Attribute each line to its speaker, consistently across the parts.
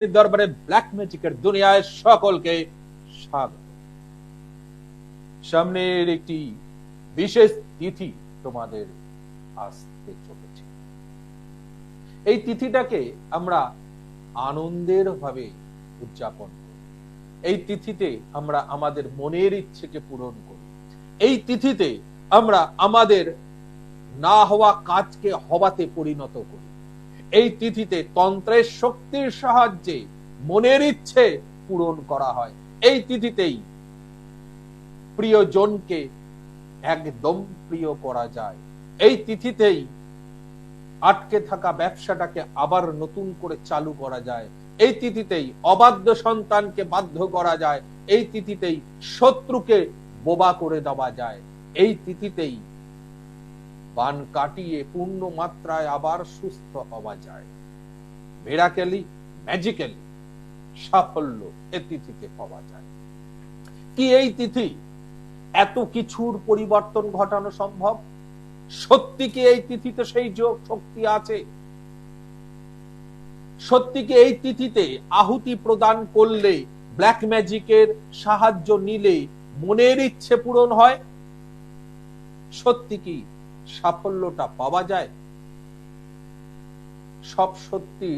Speaker 1: দরবারে ব্ল্যাক ম্যাজিকের দুনিয়ায় সকলকে স্বাগত। সামনের একটি বিশেষ তিথি তোমাদের আসতে চলেছে। এই তিথিটাকে আমরা আনন্দের ভাবে উদযাপন করি। এই তিথিতে আমরা আমাদের মনের ইচ্ছেকে পূরণ করি। এই তিথিতে আমরা আমাদের না হওয়া কাজকে হওয়াতে পরিণত করি। এই তিথিতে তন্ত্রের শক্তির সাহায্যে মনের ইচ্ছে পূরণ করা হয়। এই তিথিতেই প্রিয়জনকে একদম প্রিয় করা যায়। এই তিথিতেই আটকে থাকা ব্যবসাটাকে আবার নতুন করে চালু করা যায়। এই তিথিতেই অবাধ্য সন্তানকে বাধ্য করা যায়। এই তিথিতেই শত্রুকে বোবা করে দেওয়া যায়। এই তিথিতেই বান কাটিয়ে পূর্ণ মাত্রায় আবার সুস্থ হওয়া যায়। মিরাকেলি, ম্যাজিক্যালি সাফল্য এই তিথিতে পাওয়া যায়। কি এই তিথি এত কিছুর পরিবর্তন ঘটানো সম্ভব? সত্যি কি এই তিথিতে সেই যোগ শক্তি আছে? সত্যি কি এই তিথিতে আহুতি প্রদান করলে, ব্ল্যাক ম্যাজিকের সাহায্য নিলে মনের ইচ্ছে পূরণ হয়? সত্যি কি সাফল্যটা পাওয়া যায়? সব সত্যি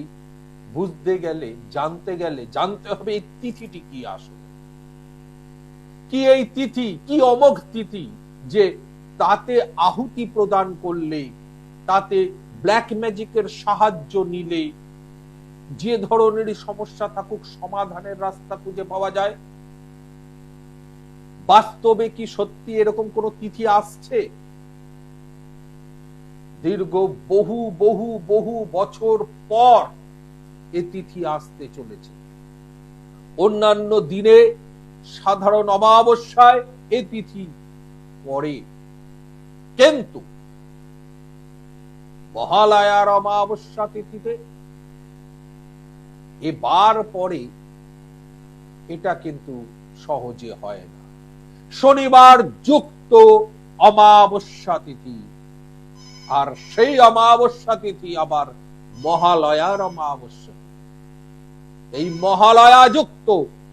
Speaker 1: বুঝতে গেলে, জানতে হবে এই তিথিটি কি আসলে। কি এই তিথি, কি অমোঘ তিথি যে তাতে আহুতি প্রদান করলে, তাতে ব্ল্যাক ম্যাজিকের সাহায্য নিলে যে ধরনেরই সমস্যা থাকুক সমাধানের রাস্তা খুঁজে পাওয়া যায়। বাস্তবে কি সত্যি এরকম কোন তিথি আসছে? দীর্ঘ বহু বহু বহু বছর পর এ তিথি আসতে চলেছে। অন্যান্য দিনে সাধারণ অমাবস্যায় এ তিথি পড়ে, কিন্তু মহালয়ার অমাবস্যা তিথিতে এবার পরে এটা কিন্তু সহজে হয় না। শনিবার যুক্ত অমাবস্যা তিথি, আর সেই অমাবস্যা তিথি আবার মহালয়ার অমাবস্যা। এই মহালয়া যুক্ত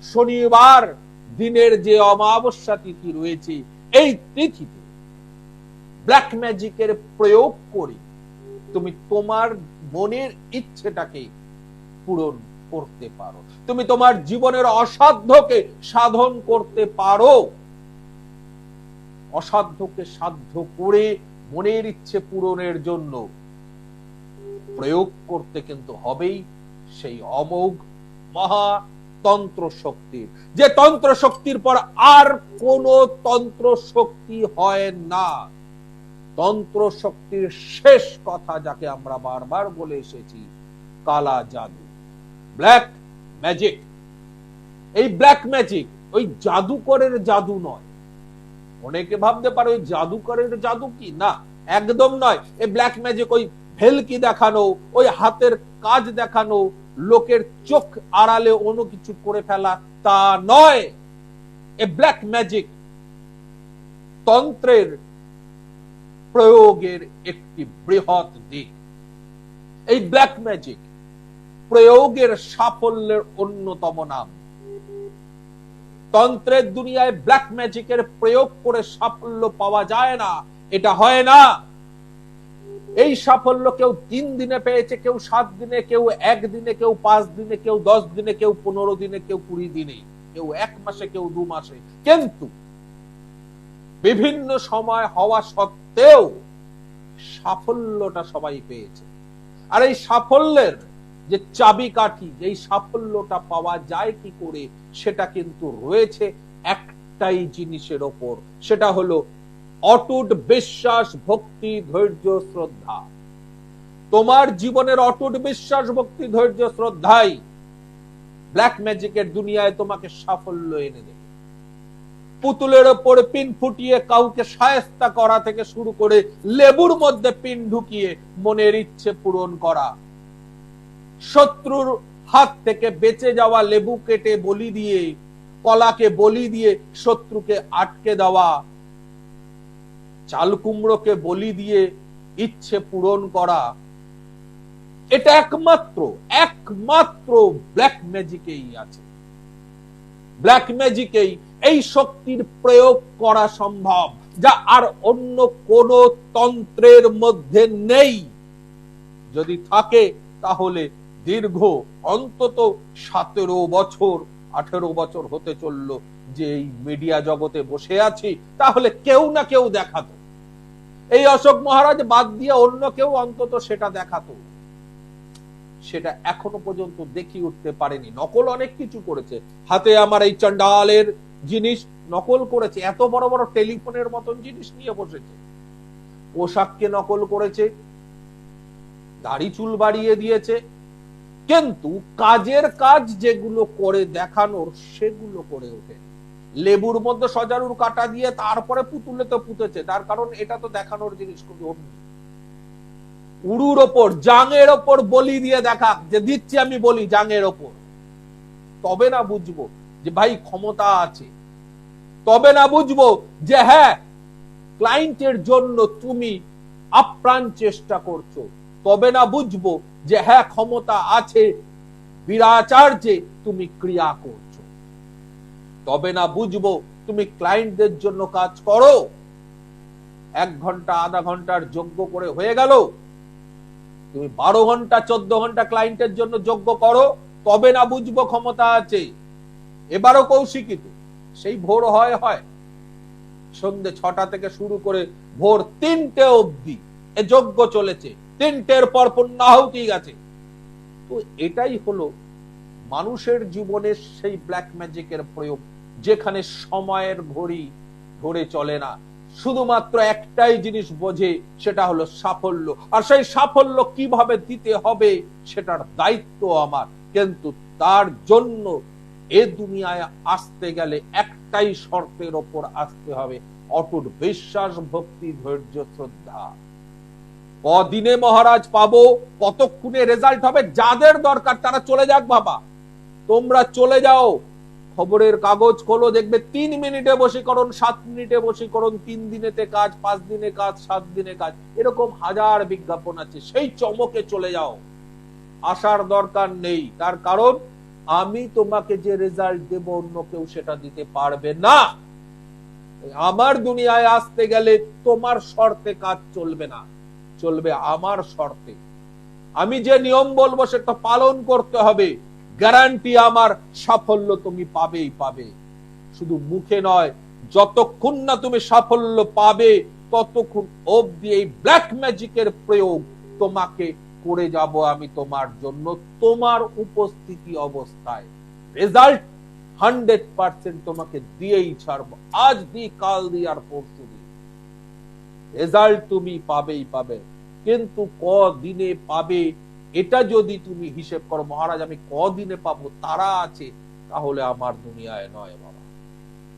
Speaker 1: শনিবার দিনের যে অমাবস্যা তিথি রয়েছে, এই তিথিতে ব্ল্যাক ম্যাজিকের প্রয়োগ করে তুমি তোমার মনের ইচ্ছেটাকে পূরণ করতে পারো। তুমি তোমার জীবনের অসাধ্যকে সাধন করতে পারো। অসাধ্যকে সাধ্য করে মনের ইচ্ছে পূরণের জন্য প্রয়োগ করতে কিন্তু হবেই সেই অমোঘ মহা তন্ত্র শক্তির, যে তন্ত্র শক্তির পর আর কোন তন্ত্র শক্তি হয় না। তন্ত্র শক্তির শেষ কথা, যাকে আমরা বারবার বলে এসেছি, কালা জাদু, ব্ল্যাক ম্যাজিক। এই ব্ল্যাক ম্যাজিক ওই জাদুকরের জাদু নয়। অনেকে ভাবতে পারে ওই জাদুকরের জাদু কি? না, একদম নয়। এই ব্ল্যাক ম্যাজিক ওই ভেলকি দেখানো, ওই হাতের কাজ দেখানো, লোকের চোখ আড়ালে অন্য কিছু করে ফেলা, তা নয়। এই ব্ল্যাক ম্যাজিক তন্ত্রের প্রয়োগের একটি বৃহৎ দিক। এই ব্ল্যাক ম্যাজিক প্রয়োগের সাফল্যের অন্যতম নাম। তন্ত্রের দুনিয়ায় ব্ল্যাক ম্যাজিকের প্রয়োগ করে সাফল্য পাওয়া যায় না, এটা হয় না। এই সাফল্য কেউ 3 দিনে পেয়েছে, কেউ 7 দিনে, কেউ 1 দিনে, কেউ 5 দিনে, কেউ 10 দিনে, কেউ 15 দিনে, কেউ 20 দিনে, কেউ 1 মাসে, কেউ 2 মাসে। কিন্তু বিভিন্ন সময় হওয়া সত্ত্বেও সাফল্যটা সবাই পেয়েছে। আর এই সাফল্যের যে চাবিকাঠি, এই সাফল্যটা পাওয়া যায় কি করে, সেটা কিন্তু রয়েছে একটাই জিনিসের ওপর, সেটা হলো অটুট বিশ্বাস, ভক্তি, ধৈর্য, শ্রদ্ধা। তোমার জীবনের অটুট বিশ্বাস, ভক্তি, ধৈর্য, শ্রদ্ধাই ব্ল্যাক ম্যাজিকের দুনিয়ায় তোমাকে সাফল্য এনে দেবে। পুতুলের ওপর পিন ফুটিয়ে কাউকে শায়েস্তা করা থেকে শুরু করে লেবুর মধ্যে পিন ঢুকিয়ে মনের ইচ্ছে পূরণ করা, শত্রুর হাত থেকে বেঁচে যাওয়া লেবু কেটে বলি দিয়ে, কলাকে বলি দিয়ে শত্রুকে আটকে দেওয়া, চাল কুমড়োকে বলি দিয়ে ইচ্ছে পূরণ করা, এটা একমাত্র একমাত্র ব্ল্যাক ম্যাজিকেই আছে। ব্ল্যাক ম্যাজিকেই এই শক্তির প্রয়োগ করা সম্ভব, যা আর অন্য কোন তন্ত্রের মধ্যে নেই। যদি থাকে তাহলে দীর্ঘ অন্তত 17 বছর 18 বছর হতে চললো যে এই মিডিয়া জগতে বসে আছি, তাহলে কেউ না কেউ দেখাতো। এই অশোক মহারাজ বাদ দিয়ে অন্য কেউ অন্তত সেটা দেখাতো। সেটা এখনো পর্যন্ত দেখিয়ে উঠতে পারেনি। নকল অনেক কিছু করেছে, হাতে আমার এই চন্ডালের জিনিস নকল করেছে, এত বড় বড় টেলিফোনের মতন জিনিস নিয়ে বসেছে, পোশাককে নকল করেছে, দাড়ি চুল বাড়িয়ে দিয়েছে, কিন্তু কাজের কাজ যেগুলো করে দেখানোর সেগুলো করে ওঠে। লেবুর মধ্যে সজারুর কাটা দিয়ে তারপরে পুতুলে তো পুঁতেছে, তার কারণ এটা তো দেখানোর জিনিস খুবই অন্য। উড়ুর ওপর জাঙের ওপর বলি দিয়ে দেখা যে দিচ্ছি আমি বলি জাঙের ওপর, তবে না বুঝবো যে ভাই ক্ষমতা আছে, তবে না বুঝবো যে হ্যাঁ ক্লায়েন্টের জন্য তুমি আপ্রাণ চেষ্টা করছো, তবে না বুঝবো যে হ্যাঁ ক্ষমতা আছে বিরাচার্যে তুমি ক্রিয়া করছো, তবে না বুঝবো তুমি ক্লায়েন্টদের জন্য কাজ করো। 1 ঘন্টা আধা ঘন্টার যজ্ঞ করে হয়ে গেল, তুমি 12 ঘন্টা 14 ঘন্টা ক্লায়েন্টের জন্য যজ্ঞ করো, তবে না বুঝবো ক্ষমতা আছে। এবারও কৌশিকিত সেই ভোর হয় সন্ধ্যে 6টা থেকে শুরু করে ভোর 3টে অবধি এ যজ্ঞ চলেছে, 3টের পর পূর্ণাহুতি গেছে। তো এটাই হলো মানুষের জীবনের সেই ব্ল্যাক ম্যাজিকের প্রয়োগ, যেখানে সময়ের ঘড়ি ধরে চলে না, শুধুমাত্র একটাই জিনিস বোঝে, সেটা হলো সাফল্য। আর সেই সাফল্য কিভাবে দিতে হবে সেটার দায়িত্ব আমার, কিন্তু তার জন্য এ দুনিয়ায় আসতে গেলে একটাই শর্তের ওপর আসতে হবে, অটুট বিশ্বাস, ভক্তি, ধৈর্য, শ্রদ্ধা। কদিনে মহারাজ পাবো, কতক্ষণে রেজাল্ট হবে, যাদের দরকার তারা চলে যাক বাবা, তোমরা চলে যাও, খবরের কাগজ খোলো, দেখবে 3 মিনিটে বশীকরণ, 7 মিনিটে বশীকরণ, 3 দিনেতে কাজ, 5 দিনে কাজ, 7 দিনে কাজ, এরকম হাজার বিজ্ঞাপন আছে। সেই চমকে চলে যাও, আসার দরকার নেই। তার কারণ আমি তোমাকে যে রেজাল্ট দেব অন্য কেউ সেটা দিতে পারবে না। আমার দুনিয়ায় আসতে গেলে তোমার শর্তে কাজ চলবে না, চলবে আমার শর্তে। আমি যে নিয়ম বলবো সেটা পালন করতে হবে, গ্যারান্টি আমার সাফল্য তুমি পাবেই পাবে। শুধু মুখে নয়, যতক্ষণ না তুমি সাফল্য পাবে ততক্ষণ অবধি এই ব্ল্যাক ম্যাজিকের প্রয়োগ তোমাকে করে যাব আমি তোমার জন্য, তোমার উপস্থিতি অবস্থায়। রেজাল্ট 100% তোমাকে দিয়েই ছাড়বো, আজ দি, কাল দি, আর পরশু দি। রেজাল্ট তুমি পাবেই পাবে, কিন্তু কদিনে পাবে এটা যদি তুমি হিসেব করো, মহারাজ আমি কদিনে পাবো তারা আছে, তাহলে আমার দুনিয়ায় নয় বাবা।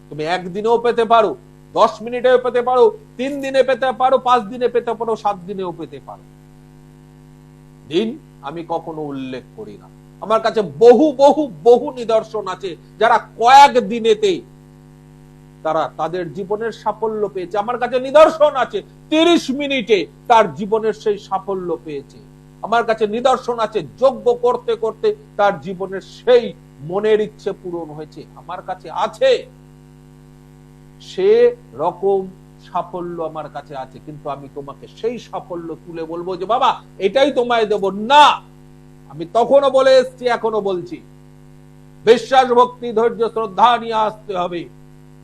Speaker 1: তুমি একদিনেও পেতে পারো, 10 মিনিটেও পেতে পারো, 3 দিনে পেতে পারো, 5 দিনে পেতে পারো, 7 দিনেও পেতে পারো। দিন আমি কখনো উল্লেখ করি না। আমার কাছে বহু বহু বহু নিদর্শন আছে যারা কয়েক দিনেতে তারা তাদের জীবনের সাফল্য পেয়েছে। আমার কাছে নিদর্শন আছে 30 মিনিটে তার জীবনের সেই সাফল্য পেয়েছে। আমার কাছে নিদর্শন আছে যজ্ঞ করতে করতে তার জীবনের সেই মনের ইচ্ছে পূরণ হয়েছে। আমার কাছে আছে, সে রকম সাফল্য আমার কাছে আছে, কিন্তু আমি তোমাকে সেই সাফল্য তুলে বলবো যে বাবা এটাই তোমায় দেব না। আমি তখনও বলে এসছি, এখনো বলছি, বিশ্বাস, ভক্তি, ধৈর্য, শ্রদ্ধা নিয়ে আসতে হবে।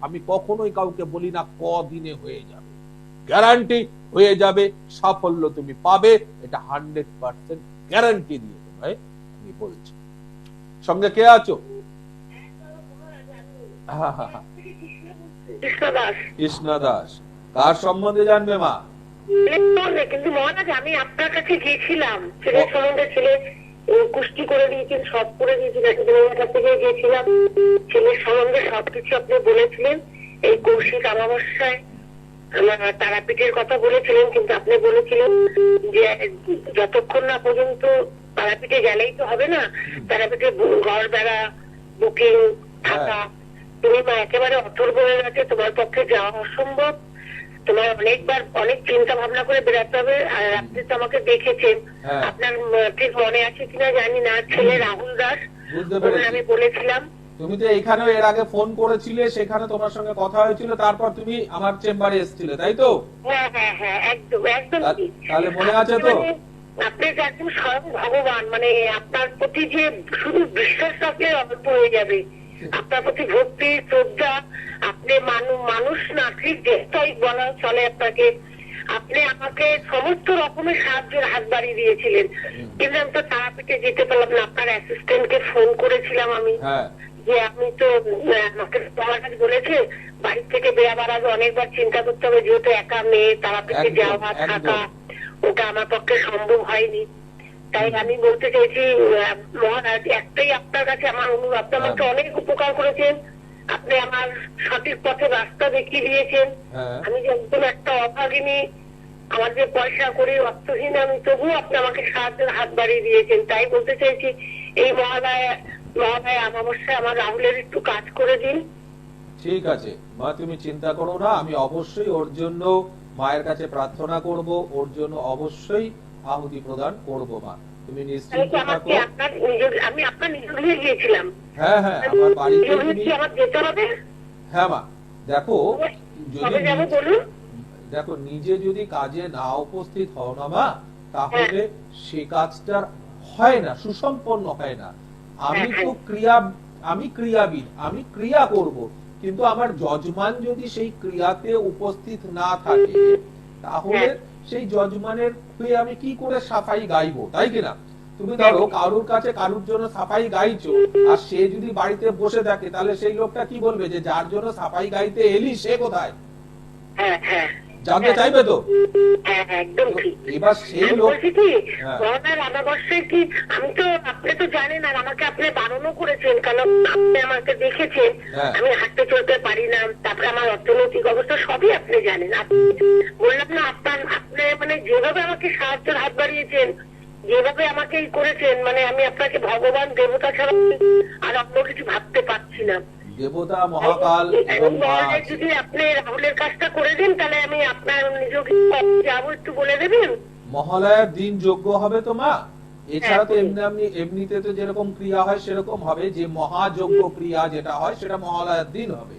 Speaker 1: আমি কখনোই কাউকে বলি না কদিনে হয়ে যাবে, গ্যারান্টি হয়ে যাবে, সাফল্য তুমি পাবে, এটা 100% গ্যারান্টি দিয়ে দেবো। আমি বলছি। সঙ্গে কে আছো? কৃষ্ণা দাস। কার সম্বন্ধে জানবে মা?
Speaker 2: কিন্তু মহারাজ আমি আপনার কাছে গিয়েছিলাম, ছেলের সম্বন্ধে, ছেলে কুষ্টি করে দিয়েছেন, সব করে দিয়েছিলেন, থেকে গিয়েছিলাম, ছেলের সম্বন্ধে সবকিছু আপনি বলেছিলেন। এই কৌশিক অমাবস্যায় তারাপীঠের কথা বলেছিলেন, কিন্তু আপনি বলেছিলেন যে যতক্ষণ না পর্যন্ত তারাপীঠে গেলেই তো হবে না, তারাপীঠে ঘর বেড়া, বুকিং, থাকা, তুমি মা একেবারে অথর্ব হয়ে গেছে, তোমার পক্ষে যাওয়া অসম্ভব। তোমার অনেকবার অনেক চিন্তা ভাবনা করে বেরোতে হবে। আর রাত্রে তো আমাকে দেখেছেন,
Speaker 1: হ্যাঁ।
Speaker 2: আপনার ঠিক মনে আছে কিনা জানি না, ছেলে রাহুল দাস,
Speaker 1: বুঝতে
Speaker 2: ওকে
Speaker 1: পেরেছি।
Speaker 2: আমি বলেছিলাম।
Speaker 1: তুমি তো এখানেও এর আগে ফোন করেছিলে, সেখানে তোমার সঙ্গে কথা হয়েছিল, তারপর তুমি আমার চেম্বারে এসেছিলে, তাই তো?
Speaker 2: হ্যাঁ হ্যাঁ হ্যাঁ, একদম একদম ঠিক।
Speaker 1: তাহলে মনে আছে তো?
Speaker 2: আপনি যে একদম স্বয়ং ভগবান, মানে আপনার প্রতি যে শুধু বিশ্বাস রাখলে অল্প হয়ে যাবে, আপনার প্রতি ভক্তি শ্রদ্ধা, আপনি মানুষ না ঠিক দেশটাই বলা চলে আপনাকে। আপনি আমাকে সমস্ত রকমের সাহায্যের হাত বাড়িয়ে দিয়েছিলেন, কিন্তু আমি তো তারাপীঠে যেতে পারলাম না। আপনার অ্যাসিস্ট্যান্টকে ফোন করেছিলাম আমি,
Speaker 1: হ্যাঁ
Speaker 2: যে আমি তো আমাকে তোমার কাছে বলেছে বাড়ি থেকে বেরাবার আগে অনেকবার চিন্তা করতে হবে, যেহেতু একা মেয়ে, তারাপীঠে
Speaker 1: একদম,
Speaker 2: যাওয়া
Speaker 1: একদম।
Speaker 2: থাকা ওটা আমার পক্ষে সম্ভব হয়নি। তাই আমি বলতে চাইছি মহারাজ, একটাই আপনার কাছে আমার অনুরোধ, আপনি আমাকে অনেক উপকার করেছেন, আপনি আমার সঠিক পথে রাস্তা দেখিয়ে দিয়েছেন।
Speaker 1: হ্যাঁ
Speaker 2: আমি যে একদম একটা অভাগিনী, আমার যে পয়সা করে অর্থহীন, আমি তবুও আপনি আমাকে সাহায্যের হাত বাড়িয়ে দিয়েছেন। তাই বলতে চাইছি, এই মহালয়া অমাবস্যায় আমার রাহুলের একটু কাজ করে দিন।
Speaker 1: ঠিক আছে মা, তুমি চিন্তা করো না, আমি অবশ্যই ওর জন্য মায়ের কাছে প্রার্থনা করব, ওর জন্য অবশ্যই আহুতি প্রদান করব মা, তুমি নিশ্চিন্ত থাকো।
Speaker 2: আমি আপনার নিজ গৃহে গিয়েছিলাম।
Speaker 1: হ্যাঁ হ্যাঁ, আমার বাড়িতে
Speaker 2: নিজ গৃহে
Speaker 1: তুমি,
Speaker 2: কি আমার যেতে হবে?
Speaker 1: হ্যাঁ মা দেখো, যদি
Speaker 2: কবে যাবো বলুন?
Speaker 1: দেখো নিজে যদি কাজে না উপস্থিত হও না মা, তাহলে সে কাজটার হয় না, সুসম্পন্ন হয় না। আমি তো আমি ক্রিয়াবিদ, আমি ক্রিয়া করব, কিন্তু আমার যজমান যদি সেই ক্রিয়াতে উপস্থিত না থাকে, তাহলে সেই যজমানের হয়ে আমি কি করে সাফাই গাইবো, তাই কিনা? তুমি ধরো কারুর কাছে কারুর জন্য সাফাই গাইছো, আর সে যদি বাড়িতে বসে থাকে, তাহলে সেই লোকটা কি বলবে যে যার জন্য সাফাই গাইতে এলি সে কোথায়?
Speaker 2: হ্যাঁ হ্যাঁ,
Speaker 1: জানতে চাইবে তো?
Speaker 2: হ্যাঁ একদম ঠিক।
Speaker 1: এবার সেই
Speaker 2: আমি
Speaker 1: লোক,
Speaker 2: বলছি কি,
Speaker 1: হ্যাঁ।
Speaker 2: মহালয়ার অমাবস্যায় কি, আমি তো, আপনি তো জানেন, আর আমাকে আপনি বারণও করেছেন, কারণ আপনি আমাকে দেখেছেন
Speaker 1: হ্যাঁ।
Speaker 2: আমি হাঁটতে চলতে পারি না, তারপরে আমার অর্থনৈতিক অবস্থা সবই আপনি জানেন। আপনি বললাম না, আপনি মানে যেভাবে আমাকে সাহায্যের হাত বাড়িয়েছেন, যেভাবে আমাকে ই করেছেন, মানে আমি আপনাকে ভগবান দেবতা ছাড়া আর অন্য কিছু ভাবতে পারছি না।
Speaker 1: দেবতা মহাকাল এবং মা
Speaker 2: মহালয়ায়
Speaker 1: আছে।
Speaker 2: যদি আপনি রাহুলের কাজটা করে দেন, তাহলে আমি আপনার নিজকে যাবো, একটু বলে দেবেন।
Speaker 1: মহালয়ার দিন যোগ্য হবে তো মা, এছাড়া তো
Speaker 2: হ্যাঁ।
Speaker 1: এমনিতে তো যেরকম ক্রিয়া হয় সেরকম হবে, যে মহাযজ্ঞ ক্রিয়া যেটা হয় সেটা মহালয়ার দিন হবে,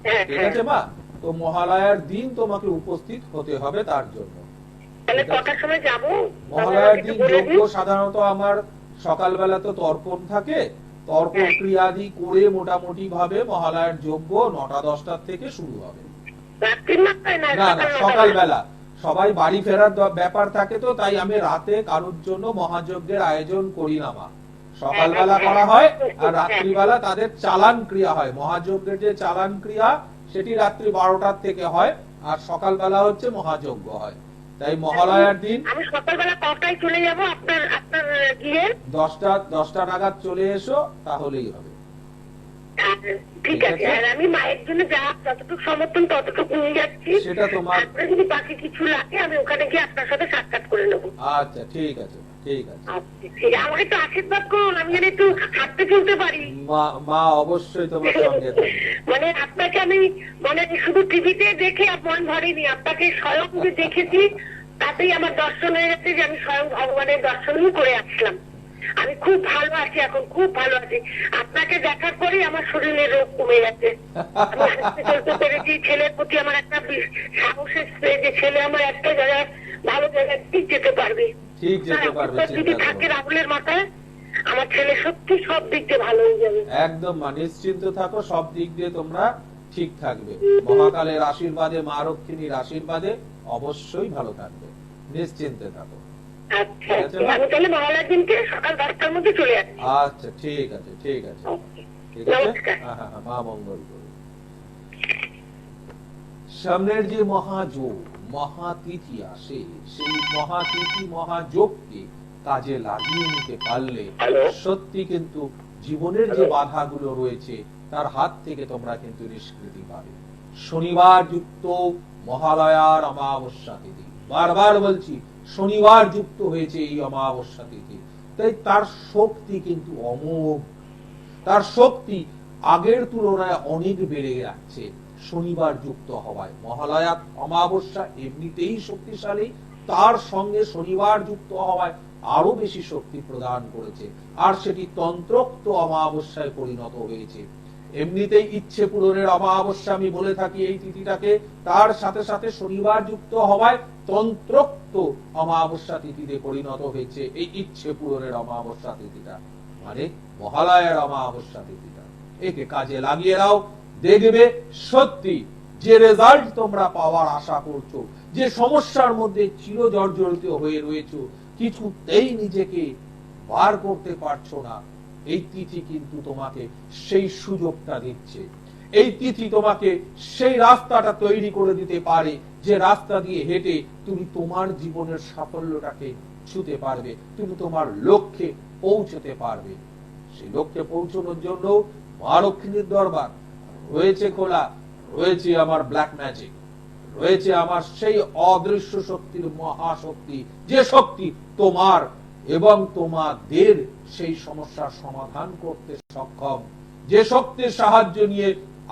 Speaker 2: হ্যাঁ
Speaker 1: ঠিক
Speaker 2: হ্যাঁ।
Speaker 1: আছে মা? তো মহালয়ার দিন তোমাকে উপস্থিত হতে হবে তার জন্য।
Speaker 2: তাহলে কটার সময় যাবো?
Speaker 1: মহালয়ার দিন যজ্ঞ সাধারণত আমার সকালবেলা তো তর্পণ থাকে, তর্পণ ক্রিয়াদি করে মোটামুটি ভাবে মহালয়ার যজ্ঞ 9টা-10টার থেকে শুরু হবে।
Speaker 2: রাত্রির মাত্রায় না
Speaker 1: না না, সকালবেলা সবাই বাড়ি ফেরার ব্যাপার থাকে, তো তাই আমি রাতে কারোর জন্য মহাযজ্ঞের আয়োজন করি না মা। সকালবেলা করা হয়, আর রাত্রিবেলা তাদের চালান ক্রিয়া হয়। মহাযজ্ঞের যে চালান ক্রিয়া সেটি রাত্রি 12টার থেকে হয়, আর সকালবেলা হচ্ছে মহাযজ্ঞ হয়। তাই মহালয়ার দিন
Speaker 2: আমি সকালবেলা কটায় চলে যাব আপনার আপনার গিয়ে?
Speaker 1: 10টা নাগাদ চলে এসো, তাহলেই হবে।
Speaker 2: ঠিক আছে। আর আমি মায়ের জন্য যা যতটুকু সমর্থন ততটুকু নিয়ে যাচ্ছি।
Speaker 1: সেটা তোমার,
Speaker 2: আপনার যদি বাকি কিছু লাগে আমি ওখানে গিয়ে আপনার সাথে সাক্ষাৎ করে নেবো।
Speaker 1: আচ্ছা ঠিক আছে, ঠিক আছে।
Speaker 2: আচ্ছা, ঠিক আছে। আমাকে একটু আশীর্বাদ করুন, আমি যেন একটু হাঁটতে চলতে পারি।
Speaker 1: মা অবশ্যই তোমার সঙ্গে থাকবে।
Speaker 2: মানে আপনাকে আমি, মানে শুধু টিভিতে দেখে আর মন ভরেনি, আপনাকে স্বয়ং যে দেখেছি তাতেই আমার দর্শন হয়ে গেছে, যে আমি স্বয়ং ভগবানের দর্শনই করে আসলাম। আমি খুব ভালো আছি, এখন খুব ভালো আছি। আপনাকে দেখার পরেই আমার শরীরে রোগ কমে গেছে, আমি হাঁটতে চলতে পেরেছি। ছেলের প্রতি আমার একটা সাহস এসছে, যে ছেলে আমার একটা জায়গায় ভালো জায়গায় ঠিক যেতে পারবে,
Speaker 1: ঠিক যেতে পারবে,
Speaker 2: যদি থাকে রাহুলের মাথায়, আমার ছেলে সত্যি সব দিক দিয়ে ভালো হয়ে যাবে।
Speaker 1: একদম মা, নিশ্চিন্ত থাকো, সব দিক দিয়ে তোমরা ঠিক থাকবে। মহাকালের আশীর্বাদে, মা রক্ষিণীর আশীর্বাদে অবশ্যই ভালো থাকবে, নিশ্চিন্তে থাকো।
Speaker 2: আচ্ছা, আমি তাহলে মহালয়ার দিনকে সকাল 10টার মধ্যে চলে আসছি।
Speaker 1: আচ্ছা ঠিক আছে, ঠিক আছে, ঠিক আছে।
Speaker 2: নমস্কার।
Speaker 1: হ্যাঁ, মা মঙ্গল করুন। সামনের যে মহাযোগ, মহাতিথি আসে, সেই মহাতিথি মহাযোগকে কাজে লাগিয়ে নিতে পারলে সত্যি কিন্তু জীবনের যে বাধাগুলো রয়েছে তার হাত থেকে তোমরা কিন্তু নিষ্কৃতি পাবে। শনিবার যুক্ত মহালয়ার অমাবস্যা তিথি, বারবার বলছি শনিবার যুক্ত হয়েছে এই অমাবস্যা তিথি, তাই তার শক্তি কিন্তু অমোঘ, তার শক্তি আগের তুলনায় অনেক বেড়ে যাচ্ছে। শনিবার যুক্ত হওয়ায়। মহালয়া অমাবস্যা এমনিতেই শক্তিশালী, তার সঙ্গে শনিবার যুক্ত হওয়ায় আরো বেশি শক্তি প্রদান করেছে, আর সেটি তন্ত্রোক্ত অমাবস্যায় পরিণত হয়েছে। এমনিতেই ইচ্ছে পূরণের অমাবস্যা আমি বলে থাকি এই তিথিটাকে, তার সাথে সাথে শনিবার যুক্ত হওয়ায় তন্ত্রোক্ত অমাবস্যা তিথিতে পরিণত হয়েছে এই ইচ্ছে পূরণের অমাবস্যা তিথিটা, মানে মহালয়ার অমাবস্যা তিথিটা। একে কাজে লাগিয়ে নাও, দেখবে সত্যি যে রেজাল্ট তোমরা পাওয়ার আশা করছো, যে সমস্যার মধ্যে চিরজর্জরিত হয়ে রয়েছো, কিছুতেই নিজেকে বার করতে পারছো না, এই তিথি কিন্তু তোমাকে সেই সুযোগটা দিচ্ছে। এই তিথি তোমাকে সেই রাস্তাটা তৈরি করে দিতে পারে, যে রাস্তা দিয়ে হেঁটে তুমি তোমার জীবনের সাফল্যটাকে ছুঁতে পারবে, তুমি তোমার লক্ষ্যে পৌঁছতে পারবে। সেই লক্ষ্যে পৌঁছানোর জন্য মা লক্ষ্মীর দরবার রয়েছে খোলা, রয়েছে আমার ব্ল্যাক ম্যাজিক, রয়েছে আমার সেই অদৃশ্য শক্তির মহাশক্তি, যে শক্তি তোমার এবং তোমাদের সেই সমস্যার সমাধান করতে সক্ষম, যে শক্তির সাহায্য নিয়ে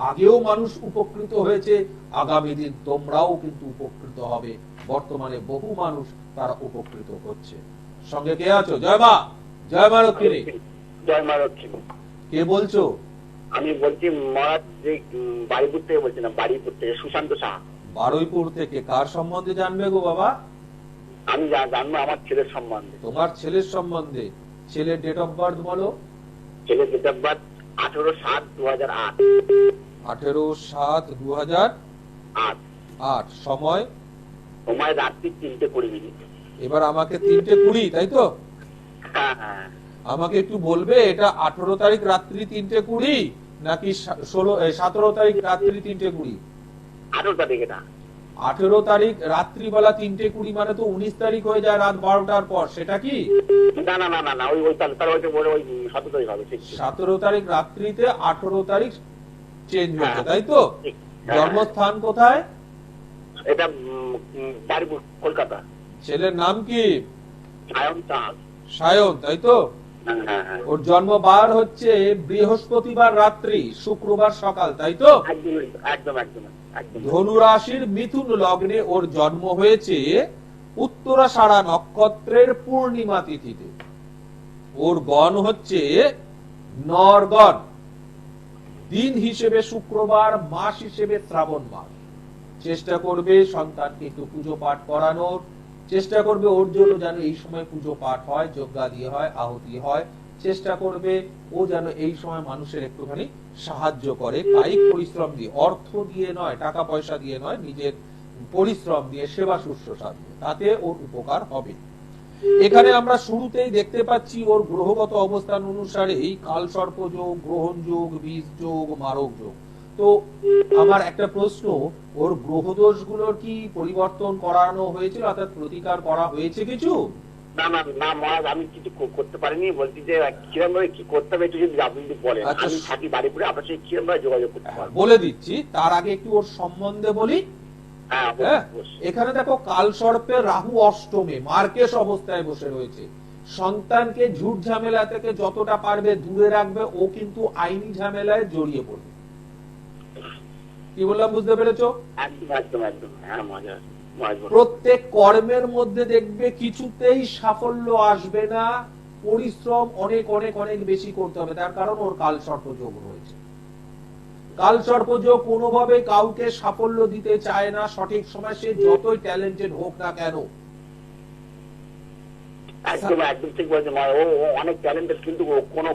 Speaker 1: আগেও মানুষ উপকৃত হয়েছে, আগামী দিন তোমরাও কিন্তু উপকৃত হবে। বর্তমানে বহু মানুষ তারা উপকৃত হচ্ছে। সঙ্গে কে আছো? জয় মা, জয় মা লক্ষ্মী।
Speaker 3: জয় মা লক্ষ্মী।
Speaker 1: কে বলছো?
Speaker 3: আমি বলছি মহারাজ, যে বাড়িপুর থেকে বলছি, না বাড়িপুর থেকে সুশান্ত সাহা।
Speaker 1: বারুইপুর থেকে। কার সম্বন্ধে জানবে গো বাবা?
Speaker 3: আমি জানবো আমার ছেলের সম্বন্ধে।
Speaker 1: তোমার ছেলের সম্বন্ধে। ছেলের ডেট অফ বার্থ বলো।
Speaker 3: ছেলের ডেট অফ বার্থ 18/7/2008।
Speaker 1: 18/7/2008। সময়?
Speaker 3: সময় রাত্রি 3:20।
Speaker 1: এবার আমাকে 3:20, তাই তো?
Speaker 3: হ্যাঁ হ্যাঁ।
Speaker 1: আমাকে একটু বলবে এটা 18 তারিখ রাত্রি 3:20 নাকি 17 তারিখ রাত্রি 3:20?
Speaker 3: 18 তারিখ। এটা
Speaker 1: 18 তারিখ রাত্রিবেলা 3:20 মানে তো 19 তারিখ হয়ে যায় রাত 12টার পর, সেটা কি?
Speaker 3: না না না না না, ওই 17 তারিখ হবে।
Speaker 1: 17 তারিখ রাত্রিতে 18 তারিখ চেঞ্জ হচ্ছে, তাই তো? জন্মস্থান কোথায়?
Speaker 3: এটা বাড়িপুর, কলকাতা।
Speaker 1: ছেলের নাম কি?
Speaker 3: সায়ন চাঁদ।
Speaker 1: সায়ন, তাই তো?
Speaker 3: হ্যাঁ হ্যাঁ।
Speaker 1: ওর জন্মবার হচ্ছে বৃহস্পতিবার রাত্রি, শুক্রবার সকাল, তাই তো?
Speaker 3: একদম একদম একদম একদম।
Speaker 1: ধনু রাশির মিথুন লগ্নে ওর জন্ম হয়েছে উত্তরাষাঢ়া নক্ষত্রের পূর্ণিমা তিথিতে। ওর গণ হচ্ছে নরগণ, দিন হিসেবে শুক্রবার, মাস হিসেবে শ্রাবণ মাস। চেষ্টা করবে সন্তানকে একটু পুজো পাঠ করানোর, চেষ্টা করবে ওর জন্য যেন এই সময় পুজো পাঠ হয়, যজ্ঞাদি হয়, আহুতি হয়। চেষ্টা করবে ও যেন এই সময় মানুষের একটুখানি সাহায্য করে, কায়িক পরিশ্রম দিয়ে, অর্থ দিয়ে নয়, টাকা পয়সা দিয়ে নয়, নিজের পরিশ্রম দিয়ে, সেবা শুশ্রূষা দিয়ে, তাতে ওর উপকার হবে। এখানে আমরা শুরুতেই দেখতে পাচ্ছি ওর গ্রহগত অবস্থান অনুসারে এই কালসর্প যোগ, গ্রহণ যোগ, বীজ যোগ, মারক যোগ। তো আমার একটা প্রশ্ন, ওর গ্রহ দোষগুলোর কি পরিবর্তন করানো হয়েছিল, অর্থাৎ প্রতিকার করা হয়েছে কিছু?
Speaker 3: না না না মহারাজ, আমি কিছু করতে পারিনি। বলছি যে কিরম ভাবে কি করতে হবে একটু যদি আপনি বলেন। আমি থাকি বাড়িপুরে, আপনার সাথে কিরম ভাবে যোগাযোগ করতে পারবো?
Speaker 1: বলে দিচ্ছি, তার আগে একটু ওর সম্বন্ধে বলি। এখানে দেখো কালসর্পে রাহু অষ্টমে মার্কেশ অবস্থায় বসে রয়েছে। সন্তানকে ঝুট ঝামেলা থেকে যতটা পারবে দূরে রাখবে, ও কিন্তু আইনি ঝামেলায় জড়িয়ে পড়বে। কি বললাম বুঝতে পেরেছো?
Speaker 3: একদম একদম একদম। হ্যাঁ মহারাজ।
Speaker 1: প্রত্যেক কর্মের মধ্যে দেখবে কিছুতেই সাফল্য আসবে না, পরিশ্রম অনেক অনেক অনেক বেশি করতে হবে। তার কারণ ওর কালসর্প যোগ রয়েছে। কালসর্প যোগ কোনোভাবে কাউকে সাফল্য দিতে চায় না সঠিক সময়, সে যতই ট্যালেন্টেড হোক না কেন।
Speaker 3: একদম একদম ঠিক বলেছেন। ও অনেক ট্যালেন্টেড, কিন্তু কোনো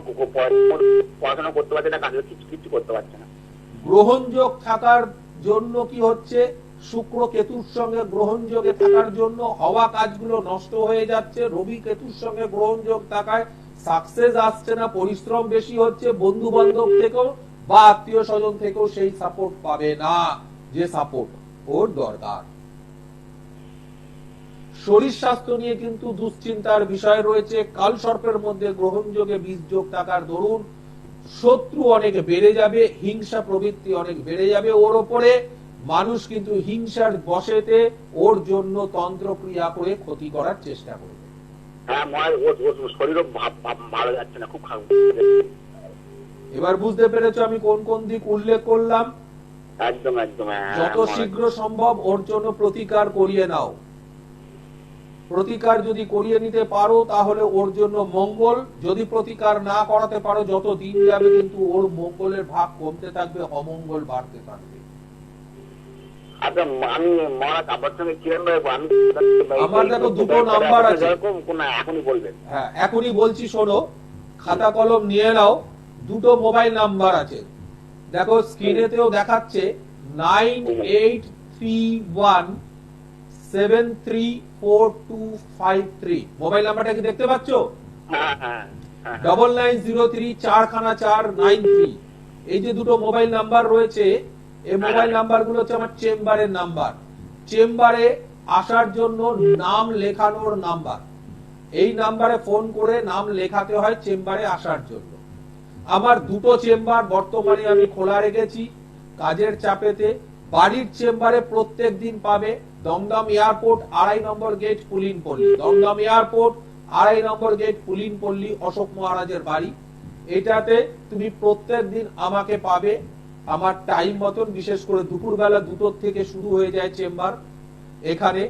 Speaker 3: পড়াশোনা করতে পারছে না, কাজে কিছু করতে পারছে না।
Speaker 1: গ্রহণ যোগ থাকার জন্য কি হচ্ছে, শুক্র কেতুর সঙ্গে গ্রহণ যোগে থাকার জন্য হওয়া কাজগুলো নষ্ট হয়ে যাচ্ছে। রবি কেতুর সঙ্গে গ্রহণ যোগ থাকায় সাকসেস আসছে না, পরিশ্রম বেশি হচ্ছে। বন্ধু বান্ধব থেকেও বা আত্মীয় স্বজন থেকেও সেই সাপোর্ট পাবে না, যে সাপোর্ট ওর দরকার। শরীর স্বাস্থ্য নিয়ে কিন্তু দুশ্চিন্তার বিষয় রয়েছে। কালসর্পের মধ্যে গ্রহণ যোগে বীজ যোগ থাকার দরুন শত্রু অনেক বেড়ে যাবে, হিংসা প্রবৃত্তি অনেক বেড়ে যাবে ওর ওপরে। মানুষ কিন্তু হিংসার বশেতে ওর জন্য তন্ত্র ক্রিয়া করে ক্ষতি করার চেষ্টা করবে।
Speaker 3: হ্যাঁ ওর শরীরও ভালো যাচ্ছে না, খুব খারাপ।
Speaker 1: এবার বুঝতে পেরেছো আমি কোন কোন দিক উল্লেখ করলাম?
Speaker 3: একদম একদম, হ্যাঁ,
Speaker 1: যত
Speaker 3: মহারাজ।
Speaker 1: শীঘ্র সম্ভব ওর জন্য প্রতিকার করিয়ে নাও। প্রতিকার যদি করিয়ে নিতে পারো তাহলে ওর জন্য মঙ্গল, যদি প্রতিকার না করাতে পারো যত দিন যাবে কিন্তু ওর মঙ্গলের ভাগ কমতে থাকবে, অমঙ্গল বাড়তে থাকবে।
Speaker 3: আচ্ছা, আমি মহারাজ আপনার সঙ্গে কিরণ ভাই,
Speaker 1: আমার দেখো দুটো নাম্বার আছে।
Speaker 3: এখনই বলবেন?
Speaker 1: হ্যাঁ এখনই বলছি, শোনো, খাতা কলম নিয়ে নাও। দুটো মোবাইল নাম্বার আছে, দেখো স্ক্রিনেতেও দেখাচ্ছে 9831734253। মোবাইল নাম্বারটা কি দেখতে পাচ্ছ?
Speaker 3: হ্যাঁ হ্যাঁ হ্যাঁ।
Speaker 1: 9903 493। এই যে দুটো মোবাইল নাম্বার রয়েছে, এই মোবাইল নাম্বারগুলো হচ্ছে আমার চেম্বারের নাম্বার। চেম্বারে আসার জন্য নাম লেখানোর নাম্বার। এই নাম্বারে ফোন করে নাম লেখাতে হয় চেম্বারে আসার জন্য। আমার দুটো চেম্বার বর্তমানে আমি খোলা রেখেছি কাজের চাপেতে। বাড়ির চেম্বারে প্রত্যেক দিন পাবে দমদম এয়ারপোর্ট 2.5 নম্বর গেট পুলিন পল্লী। দমদম এয়ারপোর্ট 2.5 নম্বর গেট পুলিন পল্লী, অশোক মহারাজের বাড়ি। এটাতে তুমি প্রত্যেক দিন আমাকে পাবে আমার টাইম মতন, বিশেষ করে দুপুরবেলা 2টো থেকে শুরু হয়ে যায় চেম্বার। এখানে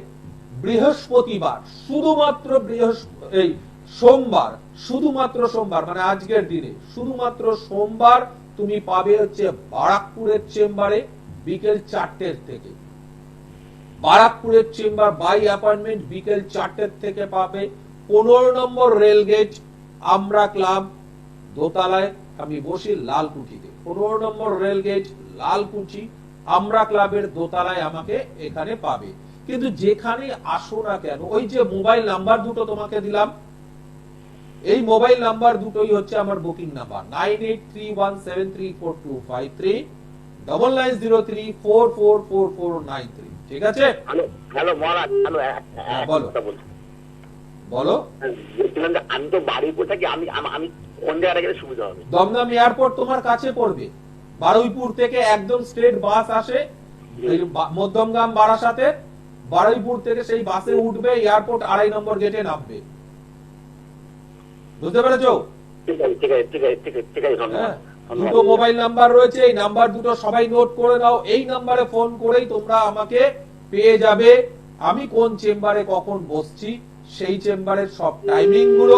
Speaker 1: বৃহস্পতিবার শুধুমাত্র সোমবার, শুধুমাত্র সোমবার মানে আজকের দিনে শুধুমাত্র সোমবার তুমি পাবে হচ্ছে বারাকপুরের চেম্বারে বিকেল 4টে থেকে। বারাকপুরের চেম্বার বাই অ্যাপয়েন্টমেন্ট বিকেল 4টে থেকে পাবে। 15 নম্বর রেলগেট আমরা ক্লাব দোতলায় আমি বসি লালকুঠিতে। 15 নম্বর রেলগেট লালকুঠি আমরা ক্লাবের দোতলায় আমাকে এখানে পাবে। কিন্তু যেখানে আসো না কেন, ওই যে মোবাইল নাম্বার দুটো তোমাকে দিলাম, এই মোবাইল নাম্বার দুটোই হচ্ছে আমার বুকিং নাম্বার 9831734253 9903444493। ঠিক আছে?
Speaker 3: হ্যালো মহারাজ, হ্যালো,
Speaker 1: বলো বলো।
Speaker 3: আমি তো বারুইপুর থাকি, আমি আমি কোন জায়গায় গেলে সুবিধা হবে?
Speaker 1: দমদম এয়ারপোর্ট তোমার কাছে পড়বে। বারুইপুর থেকে একদম স্ট্রেট বাস আসে মধ্যমগ্রাম বারাসাতে। বারুইপুর থেকে সেই বাসে উঠবে, এয়ারপোর্ট 2.5 নম্বর গেটে নামবে। বুঝতে পেরেছো?
Speaker 3: ঠিক আছে ঠিক আছে ঠিক আছে ঠিক আছে ঠিক আছে, ধন্যবাদ।
Speaker 1: দুটো মোবাইল নাম্বার রয়েছে, এই নাম্বার দুটো সবাই নোট করে নাও। এই নাম্বারে ফোন করেই তোমরা আমাকে পেয়ে যাবে। আমি কোন চেম্বারে কখন বসছি সেই চেম্বারের সব টাইমিং গুলো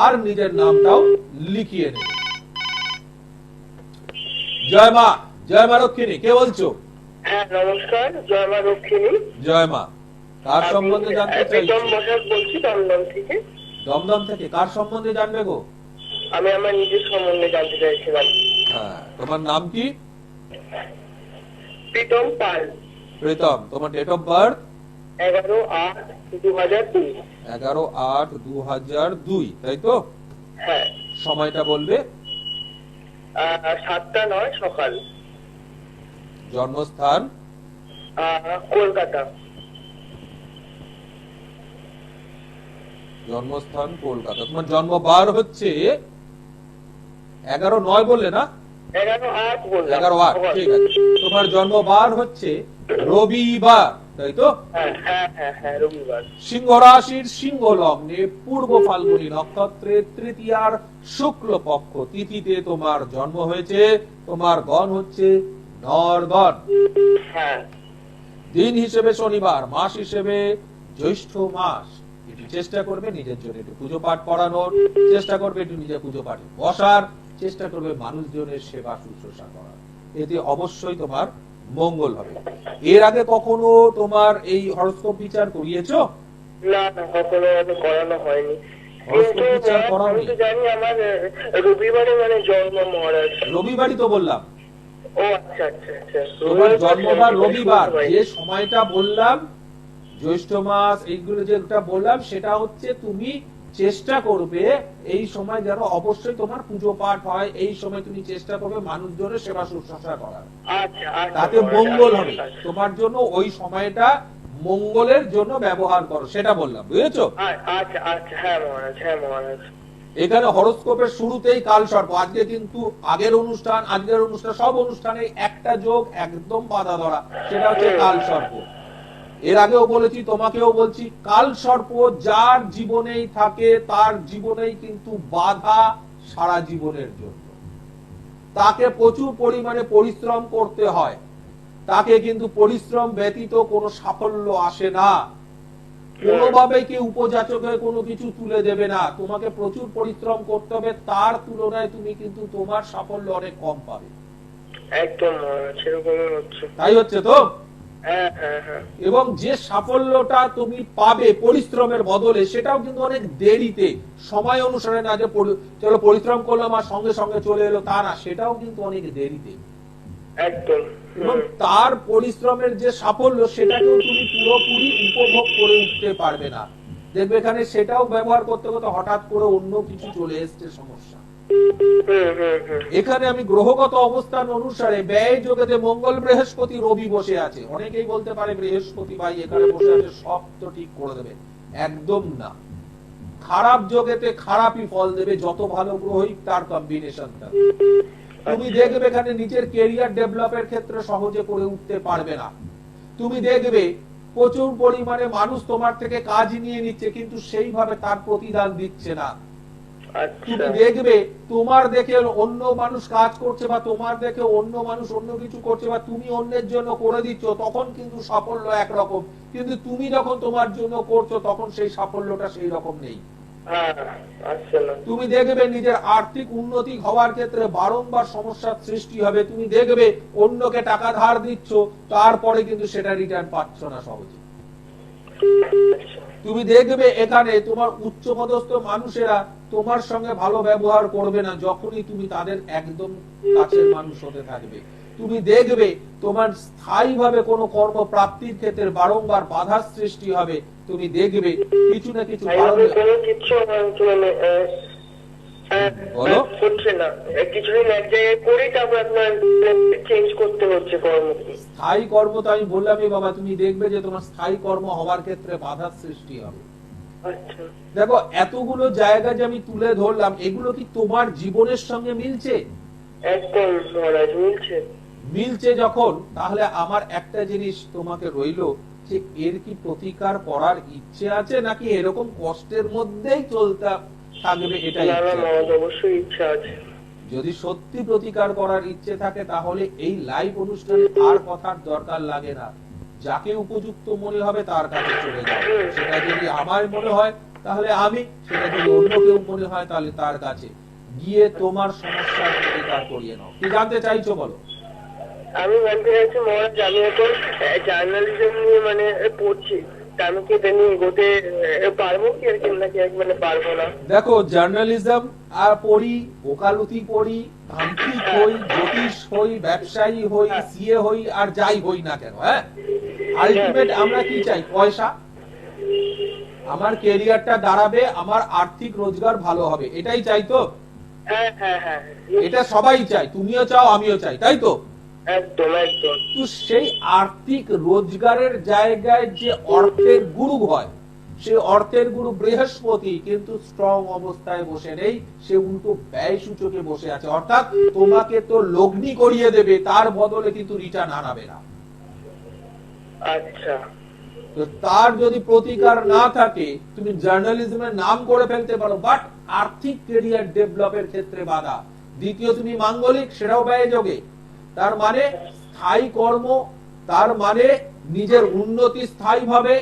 Speaker 1: আর নিজের নামটাও লিখিয়ে নেবে। জয় মা, জয় মা রক্ষিণী। কে বলছো?
Speaker 2: হ্যাঁ নমস্কার, জয় মা রক্ষিণী।
Speaker 1: জয় মা। কার সম্বন্ধে জানতে চাইছো?
Speaker 2: বলছি দমদম থেকে।
Speaker 1: দমদম থেকে কার সম্বন্ধে জানবে গো?
Speaker 2: আমি আমার নিজের সম্বন্ধে জানতে চাইছিলাম।
Speaker 1: হ্যাঁ, তোমার নাম কি?
Speaker 2: প্রীতম পাল।
Speaker 1: প্রীতম, তোমার ডেট অফ বার্থ?
Speaker 2: 11/8/2002।
Speaker 1: 11/8/2002, তাই তো?
Speaker 2: হ্যাঁ।
Speaker 1: সময়টা বলবে?
Speaker 2: 7টা 9 সকাল।
Speaker 1: জন্মস্থান?
Speaker 2: কলকাতা।
Speaker 1: জন্মস্থান কলকাতা। তোমার জন্মবার হচ্ছে 11/9 বললে না?
Speaker 2: 11/8 বললাম।
Speaker 1: 11/8, ঠিক আছে। তোমার জন্মবার হচ্ছে রবিবার, তাই তো?
Speaker 2: হ্যাঁ হ্যাঁ হ্যাঁ হ্যাঁ, রবিবার।
Speaker 1: সিংহ রাশির সিংহ লগ্নে পূর্ব ফাল্গুনী নক্ষত্রে তৃতীয়ার শুক্ল পক্ষ তিথিতে তোমার জন্ম হয়েছে। তোমার গণ হচ্ছে নরগণ।
Speaker 2: হ্যাঁ।
Speaker 1: দিন হিসেবে শনিবার, মাস হিসেবে জ্যৈষ্ঠ মাস। একটু চেষ্টা করবে নিজের জন্য একটু পুজো পাঠ করানোর, চেষ্টা করবে একটু নিজে পুজো পাঠে বসার, চেষ্টা করবে মানুষজনের সেবা শুশ্রূষা করার। এতে অবশ্যই তোমার মঙ্গল হবে। এর আগে কখনো তোমার এই হরস্কোপ বিচার করিয়েছো?
Speaker 2: না না, কখনো আমি করানো হয়নি।
Speaker 1: হরস্কোপ বিচার করাওনি?
Speaker 2: আমি তো জানি আমার রবিবারে মানে জন্ম মহারাজ।
Speaker 1: রবিবারই তো বললাম।
Speaker 2: ও আচ্ছা আচ্ছা আচ্ছা।
Speaker 1: তোমার জন্মবার রবিবার। যে সময়টা বললাম জ্যৈষ্ঠ মাস, এইগুলো যেটা বললাম সেটা হচ্ছে তুমি চেষ্টা করবে এই সময় যেন অবশ্যই তোমার পুজো পাঠ হয়। এই সময় তুমি চেষ্টা করবে মানুষজনের সেবা শুশ্রূষা করার,
Speaker 2: আচ্ছা আচ্ছা,
Speaker 1: তাতে মঙ্গল হবে তোমার জন্য। ওই সময়টা মঙ্গলের জন্য ব্যবহার করো, সেটা বললাম, বুঝেছো?
Speaker 2: আচ্ছা আচ্ছা, হ্যাঁ মহারাজ, হ্যাঁ মহারাজ।
Speaker 1: এখানে হরোস্কোপের শুরুতেই কাল সর্প। আজকে কিন্তু আজকের অনুষ্ঠান সব অনুষ্ঠানে একটা যোগ একদম বাধা ধরা, সেটা হচ্ছে কাল সর্প। এর আগেও বলেছি, তোমাকেও বলছি, কাল সর্প যার জীবনেই থাকে তার জীবনেই কিন্তু বাধা সারা জীবনের জন্য। তাকে প্রচুর পরিমাণে পরিশ্রম করতে হয়। তাকে কিন্তু পরিশ্রম ব্যতীত কোনো সাফল্য আসে না। কোনোভাবে কি উপযাচক হয়ে কোনো কিছু তুলে দেবে না, তোমাকে প্রচুর পরিশ্রম করতে হবে, তার তুলনায় তুমি কিন্তু তোমার সাফল্য অনেক কম পাবে।
Speaker 2: একদম সেরকমই হচ্ছে।
Speaker 1: তাই হচ্ছে তো?
Speaker 2: হ্যাঁ হ্যাঁ হ্যাঁ।
Speaker 1: এবং যে সাফল্যটা তুমি পাবে পরিশ্রমের বদলে, সেটাও কিন্তু অনেক দেরিতে, সময় অনুসারে না যে চলো পরিশ্রম করলাম আর সঙ্গে সঙ্গে চলে এলো, তা না, সেটাও কিন্তু অনেক দেরিতে।
Speaker 2: একদম।
Speaker 1: এবং তার পরিশ্রমের যে সাফল্য, সেটাকেও তুমি পুরোপুরি উপভোগ করে উঠতে পারবে না। দেখবে এখানে সেটাও ব্যবহার করতে করতে হঠাৎ করে অন্য কিছু চলে এসছে সমস্যা। এখানে আমি গ্রহগত অবস্থান অনুসারে ব্যয় যোগেতে মঙ্গল, বৃহস্পতি, রবি বসে আছে। অনেকেই বলতে পারে বৃহস্পতি ভাই এখানে বসে আছে, সব তো ঠিক করে দেবে। একদম না, খারাপ যোগেতে খারাপই ফল দেবে, যত ভালো গ্রহই তার কম্বিনেশনটা। তুমি দেখবে এখানে নিজের কেরিয়ার ডেভেলপের ক্ষেত্রে সহজে করে উঠতে পারবে না। তুমি দেখবে প্রচুর পরিমাণে মানুষ তোমার থেকে কাজ নিয়ে নিচ্ছে, কিন্তু সেইভাবে তার প্রতিদান দিচ্ছে না। তুমি দেখবে তোমার দেখে অন্য মানুষ কাজ করছে, বা তোমার দেখে অন্য মানুষ অন্য কিছু করছে, বা তুমি অন্যের জন্য করে দিচ্ছ, তখন কিন্তু সাফল্য একরকম, কিন্তু তুমি যখন তোমার জন্য করছো তখন সেই সাফল্যটা সেই রকম নেই। তুমি দেখবে নিজের আর্থিক উন্নতি হওয়ার ক্ষেত্রে বারংবার সমস্যার সৃষ্টি হবে। তুমি দেখবে অন্যকে টাকা ধার দিচ্ছ, তারপরে কিন্তু সেটা রিটার্ন পাচ্ছ না সহজে। তুমি দেখবে এখানে তোমার উচ্চপদস্থ মানুষেরা তোমার সঙ্গে ভালো ব্যবহার করবে না, যখনই তুমি তাদের একদম কাছের মানুষ হতে থাকবে। তুমি দেখবে তোমার স্থায়ীভাবে কোনো কর্মপ্রাপ্তির ক্ষেত্রে বারংবার বাধার সৃষ্টি হবে। তুমি দেখবে কিছু না কিছু বলো
Speaker 2: হচ্ছে না, কিছুদিন এক জায়গায় করি, তারপর আপনার চেঞ্জ করতে হচ্ছে কর্ম।
Speaker 1: স্থায়ী কর্ম তো আমি বললামই বাবা, তুমি দেখবে যে তোমার স্থায়ী কর্ম হওয়ার ক্ষেত্রে বাধার সৃষ্টি হবে। দেখো এতগুলো জায়গা যে আমি তুলে ধরলাম, এগুলো কি তোমার জীবনের সঙ্গে মিলছে?
Speaker 2: একদম মিলছে।
Speaker 1: মিলছে যখন, তাহলে আমার একটা জিনিস তোমাকে রইলো, যে এর কি প্রতিকার করার ইচ্ছে আছে, নাকি এরকম কষ্টের মধ্যেই চলতে থাকবে? এটাই
Speaker 2: অবশ্যই ইচ্ছা আছে।
Speaker 1: যদি সত্যি প্রতিকার করার ইচ্ছে থাকে, তাহলে এই লাইভ অনুষ্ঠানে আর কথার দরকার লাগে না। যাকে উপযুক্ত মনে হবে তার কাছে চলে যাবে। সেটা যদি আমার মনে হয় তাহলে আমি, সেটা যদি অন্য কেউ মনে হয় তাহলে তার কাছে গিয়ে তোমার সমস্যার প্রতিকার করিয়ে নাও। কি জানতে চাইছো বলো?
Speaker 2: আমি জানতে চাইছি মহারাজ, আমি এখন জার্নালিজম নিয়ে মানে পড়ছি, আমি কি এটা নিয়ে এগোতে পারবো কি, আর কি নাকি মানে পারবো না?
Speaker 1: দেখো জার্নালিজম আর পড়ি, ওকালতি পড়ি, তান্ত্রিক হই, জ্যোতিষ হই, ব্যবসায়ী হই, সিএ হই, আর যাই হই না কেন, হ্যাঁ, আলটিমেট আমরা কি চাই? পয়সা। আমার ক্যারিয়ারটা দাঁড়াবে, আমার আর্থিক রোজগার ভালো হবে, এটাই চাই তো?
Speaker 2: হ্যাঁ হ্যাঁ হ্যাঁ,
Speaker 1: এটা সবাই চাই, তুমিও চাও, আমিও চাই, তাই তো?
Speaker 2: একদম একদম।
Speaker 1: তো সেই আর্থিক রোজগারের জায়গায় যে অর্থের গুরু হয়, সে অর্থের গুরু বৃহস্পতি কিন্তু স্ট্রং অবস্থায় বসে নেই, সে উল্টো ব্যয় সূচকে বসে আছে। অর্থাৎ তোমাকে তো লগ্নি করিয়ে দেবে, তার বদলে কিন্তু রিটার্ন আনাবে না।
Speaker 2: আচ্ছা,
Speaker 1: তো তার যদি প্রতিকার না থাকে, তুমি জার্নালিজমের নাম করে ফেলতে পারো, বাট আর্থিক ক্যারিয়ার ডেভেলপের ক্ষেত্রে বাধা। দ্বিতীয়, তুমি মাঙ্গলিক, সেটাও ব্যয় যোগে। তার মানে স্থায়ী কর্ম, তার মানে নিজের উন্নতি স্থায়ীভাবে,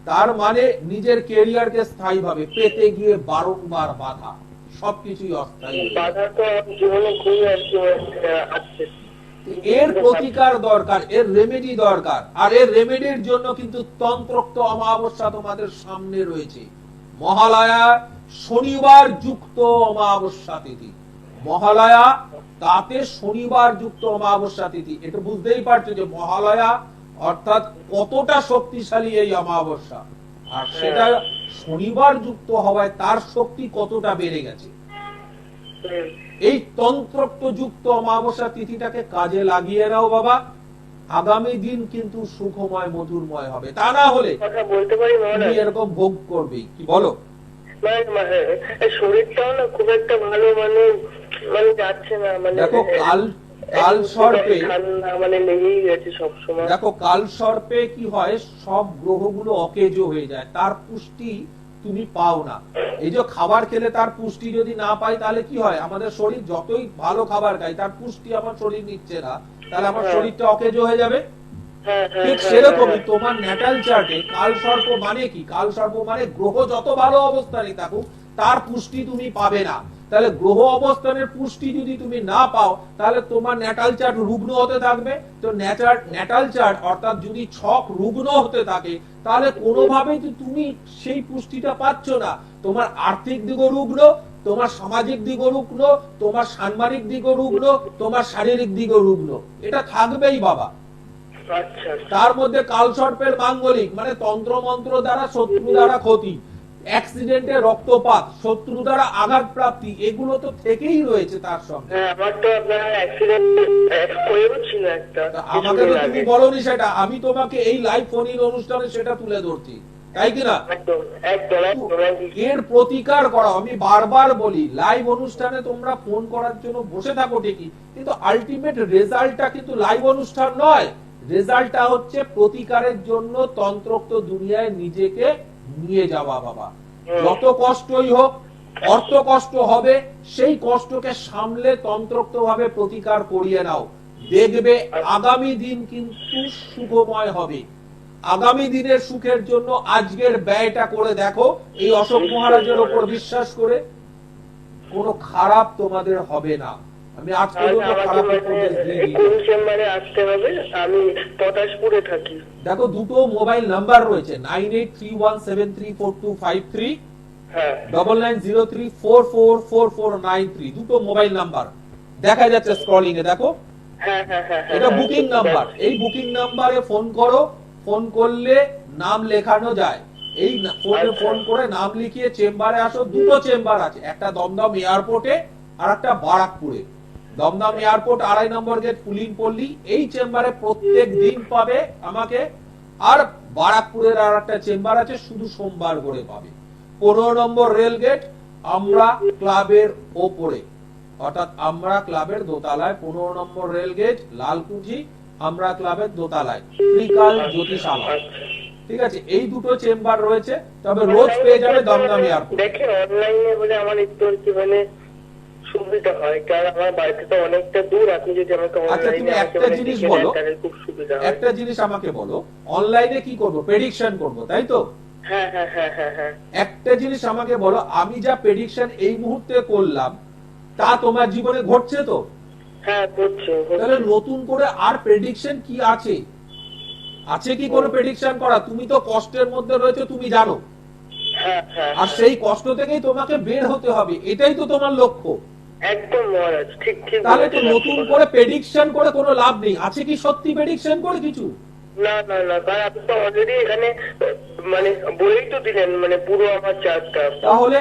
Speaker 1: তার মানে নিজের ক্যারিয়ারকে স্থায়ীভাবে পেতে গিয়ে বারংবার বাধা, সবকিছুই অস্থায়ী।
Speaker 2: বাধা তো জীবনে খুবই আছে।
Speaker 1: এর প্রতিকার দরকার, এর রেমেডি দরকার। আর এর রেমেডির জন্য কিন্তু তন্ত্রোক্ত অমাবস্যা তোমাদের সামনে রয়েছে। মহালয়া শনিবার যুক্ত অমাবস্যা তিথি, মহালয়া তাতে শনিবার যুক্ত অমাবস্যা তিথি। এটা বুঝতেই পারছো যে মহালয়া অর্থাৎ কতটা শক্তিশালী এই অমাবস্যা, আর সেটা শনিবার যুক্ত হওয়ায় তার শক্তি কতটা বেড়ে গেছে। এই তন্ত্রোক্ত যুক্ত অমাবস্যা তিথিটাকে কাজে লাগিয়ে নাও বাবা, আগামী দিন কিন্তু সুখময় মধুরময় হবে। তা না হলে
Speaker 2: বলতে পারি
Speaker 1: তুমি এরকম ভোগ করবে। কি বলো?
Speaker 2: শরীরটাও না খুব একটা ভালো মানে যাচ্ছে না। মানে
Speaker 1: দেখো কাল সর্পে,
Speaker 2: মানে লেগেই গেছে সবসময়।
Speaker 1: দেখো কাল সর্পে কি হয়, সব গ্রহগুলো অকেজো হয়ে যায়, তার পুষ্টি তুমি পাও না। এই যে খাবার খেলে তার পুষ্টি যদি না পাই, তাহলে কি হয়, আমাদের শরীর যতই ভালো খাবার খাই, তার পুষ্টি আমার শরীর নিচ্ছে না, তাহলে আমার শরীরটা অকেজো হয়ে যাবে। ঠিক সেরকমই তোমার ন্যাটাল চার্টে কালসর্প মানে কি? কালসর্প মানে গ্রহ যত ভালো অবস্থানে থাকুক তার পুষ্টি তুমি পাবে না। তাহলে গ্রহ অবস্থানের পুষ্টি যদি তুমি না পাও তাহলে তোমার ন্যাটাল চার্ট রুগ্ন হতে থাকবে। তো ন্যাটাল চার্ট অর্থাৎ যদি ছক রুগ্ন হতে থাকে তাহলে কোনোভাবেই তো তুমি সেই পুষ্টিটা পাচ্ছ না। তোমার আর্থিক দিকও রুগ্ন, তোমার সামাজিক দিকও রুগ্ন, তোমার সাংবাদিক দিকও রুগ্ন, তোমার শারীরিক দিকও রুগ্ন, এটা থাকবেই বাবা। তার মধ্যে কালসর্পের মাঙ্গলিক মানে তন্ত্র মন্ত্র দ্বারা শত্রু দ্বারা ক্ষতি, অ্যাক্সিডেন্টে রক্তপাত, শত্রু দ্বারা আঘাত প্রাপ্তি, এগুলো তো থেকেই রয়েছে তার সঙ্গে।
Speaker 2: আমার তো আপনার অ্যাক্সিডেন্ট হয়েছিল একটা।
Speaker 1: আমাকে তো তুমি বলোনি সেটা, আমি তোমাকে এই লাইভ ফোন ইন অনুষ্ঠানে সেটা তুলে ধরছি, তাই কিনা? এর প্রতিকার করো। আমি বারবার বলি লাইভ অনুষ্ঠানে তোমরা ফোন করার জন্য বসে থাকো ঠিকই, কিন্তু আলটিমেট রেজাল্টটা কিন্তু লাইভ অনুষ্ঠান নয়। রেজাল্টটা হচ্ছে প্রতিকারের জন্য তন্ত্রোক্ত দুনিয়ায় নিজেকে নিয়ে যাওয়া বাবা। যত কষ্টই হোক, অর্থ কষ্ট হবে, সেই কষ্টকে সামলে তন্ত্রোক্ত ভাবে প্রতিকার করিয়ে নাও, দেখবে আগামী দিন কিন্তু সুখময় হবে। আগামী দিনের সুখের জন্য আজকের ব্যয়টা করে দেখো, এই অশোক মহারাজের উপর বিশ্বাস করে কোনো খারাপ তোমাদের হবে না। আমি আজ পর্যন্ত খারাপ উপদেশ দিইনি।
Speaker 2: আমি পটাশপুরে থাকি।
Speaker 1: দেখো দুটো মোবাইল নাম্বার রয়েছে, 9831734253, 9903444493, দুটো মোবাইল নাম্বার দেখা যাচ্ছে স্ক্রলিং এ, দেখো এটা বুকিং নাম্বার। এই বুকিং নাম্বারে ফোন করো, ফোন করলে নাম লেখানো যায়। এই ফোনে ফোন করে নাম লিখিয়ে চেম্বারে আসো। দুটো চেম্বার আছে, একটা দমদম এয়ারপোর্টে আর একটা বারাকপুরে। দমদম এয়ারপোর্ট 2.5 নম্বর গেট পুলিন পল্লী, এই চেম্বারে প্রত্যেক দিন পাবে আমাকে। আর বারাকপুরের আর একটা চেম্বার আছে, শুধু সোমবার করে পাবে। 15 নম্বর রেল গেট, আমরা ক্লাবের ওপরে, অর্থাৎ আমরা ক্লাবের দোতলায়, 15 নম্বর রেল গেট, লালকুঠি, আমরা ক্লাবের দোতলায়, ত্রিকাল জ্যোতিষালয়। ঠিক আছে, এই দুটো চেম্বার রয়েছে। তবে রোজ পেয়ে যাবে দমদম এয়ারপোর্ট।
Speaker 2: দেখেন অনলাইনে বলে আমার একটু কি মানে সুবিধা হয়, কারণ আমার বাড়িতে তো অনেকটা দূর। আপনি যদি আমাকে
Speaker 1: অনলাইনে একটা জিনিস বলো,
Speaker 2: খুব সুবিধা হয়।
Speaker 1: একটা জিনিস আমাকে বলো, অনলাইনে কি করব? প্রেডিকশন করব, তাই তো?
Speaker 2: হ্যাঁ হ্যাঁ হ্যাঁ হ্যাঁ হ্যাঁ।
Speaker 1: একটা জিনিস আমাকে বলো, আমি যা প্রেডিকশন এই মুহূর্তে করলাম তা তোমার জীবনে ঘটছে তো?
Speaker 2: হ্যাঁ ঘটছে।
Speaker 1: তাহলে নতুন করে আর প্রেডিকশন কি আছে? আছে কি কোনো প্রেডিকশন করা? তুমি তো কষ্টের মধ্যে রয়েছে, তুমি জানো। আর সেই কষ্ট থেকেই তোমাকে বের হতে হবে, এটাই তো তোমার লক্ষ্য।
Speaker 2: একদম মহারাজ, ঠিক ঠিক।
Speaker 1: তাহলে তো নতুন করে প্রেডিকশন করে কোনো লাভ নেই। আছে কি সত্যি প্রেডিকশন করে কিছু?
Speaker 2: না না না, কারণ আপনি তো অলরেডি এখানে মানে বলেই তো দিলেন মানে পুরো আমার চার্টটা।
Speaker 1: তাহলে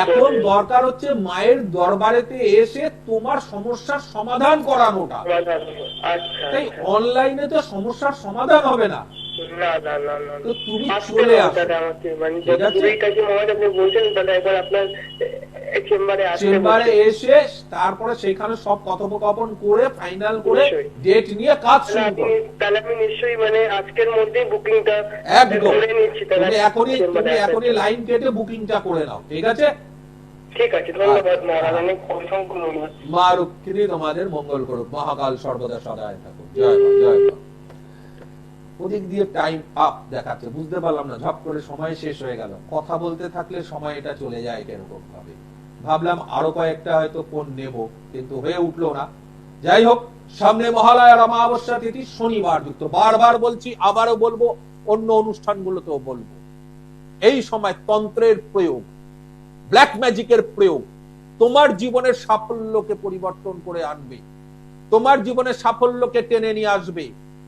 Speaker 1: এখন দরকার হচ্ছে মায়ের দরবারেতে এসে তোমার সমস্যার সমাধান করানোটা। তাই অনলাইনে তো সমস্যার সমাধান হবে না।
Speaker 2: না না না না,
Speaker 1: তো তুমি চলে আসো, ঠিক আছে?
Speaker 2: আপনি বলছেন তাহলে একবার আপনার
Speaker 1: চেম্বারে এসে তারপরে সেখানে সব কথোপকথন করে ফাইনাল করে ডেট নিয়ে কাজ শুরু করো।
Speaker 2: তাহলে আমি নিশ্চয়ই মানে আজকের মধ্যেই বুকিংটা
Speaker 1: একদম
Speaker 2: করে নিচ্ছি।
Speaker 1: তুমি এখনই লাইন কেটে বুকিংটা করে নাও, ঠিক আছে?
Speaker 2: ঠিক আছে, ধন্যবাদ মহারাজ, অনেক অসংখ্য ধন্যবাদ।
Speaker 1: মা রক্ষিণী তোমাদের মঙ্গল করুক, মহাকাল সর্বদা সদায় থাকুক। জয় মা, জয় মা। ওদিক দিয়ে টাইম আপ দেখাচ্ছে, বুঝতে পারলাম না, ঝপ করে সময় শেষ হয়ে গেল। কথা বলতে থাকলে সময় এটা চলে যায় কিরকম ভাবে। ভাবলাম আরো কয়েকটা হয়তো ফোন নেব, কিন্তু হয়ে উঠলো না। যাই হোক, সামনে মহালয়ার অমাবস্যা তিথি শনিবার যুক্ত। বারবার বলছি, আবারও বলবো, অন্য অনুষ্ঠানগুলোতেও বলবো, এই সময় তন্ত্রের প্রয়োগ, ব্ল্যাক ম্যাজিকের প্রয়োগ তোমার জীবনের সাফল্যকে পরিবর্তন করে আনবে, তোমার জীবনের সাফল্যকে টেনে নিয়ে আসবে,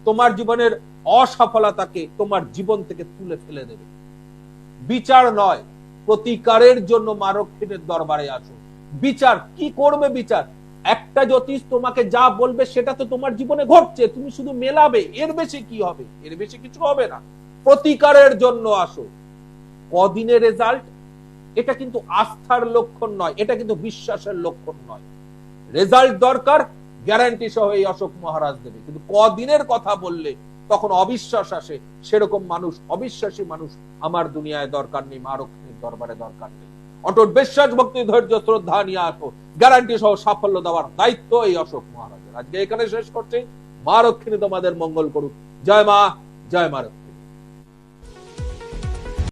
Speaker 1: তোমার জীবনের অসফলতাকে তোমার জীবন থেকে তুলে ফেলে দেবে। বিচার নয়, প্রতিকারের জন্য মা রক্ষিণীর দরবারে আসো। বিচার কি করবে? বিচার একটা জ্যোতিষ তোমাকে যা বলবে সেটা তো তোমার জীবনে ঘটছে, তুমি শুধু মেলাবে, এর বেশি কি হবে? এর বেশি কিছু হবে না। প্রতিকারের জন্য আসো। কদিনের রেজাল্ট, এটা কিন্তু আস্থার লক্ষণ নয়, এটা কিন্তু বিশ্বাসের লক্ষণ নয়। রেজাল্ট দরকার, গ্যারান্টি সহ এই অশোক মহারাজ দেবে, কিন্তু কদিনের কথা বললে তখন অবিশ্বাস আসে। সেরকম মানুষ, অবিশ্বাসী মানুষ আমার দুনিয়ায় দরকার নেই, মা রক্ষিণীর দরবারে দরকার নেই। অটুট বিশ্বাস, ভক্তি, ধৈর্য, শ্রদ্ধা নিয়ে আসো, গ্যারান্টি সহ সাফল্য দেওয়ার দায়িত্ব এই অশোক মহারাজের। আজকে এখানে শেষ করছি। মা রক্ষিণী তোমাদের মঙ্গল করুক। জয় মা, জয় মা।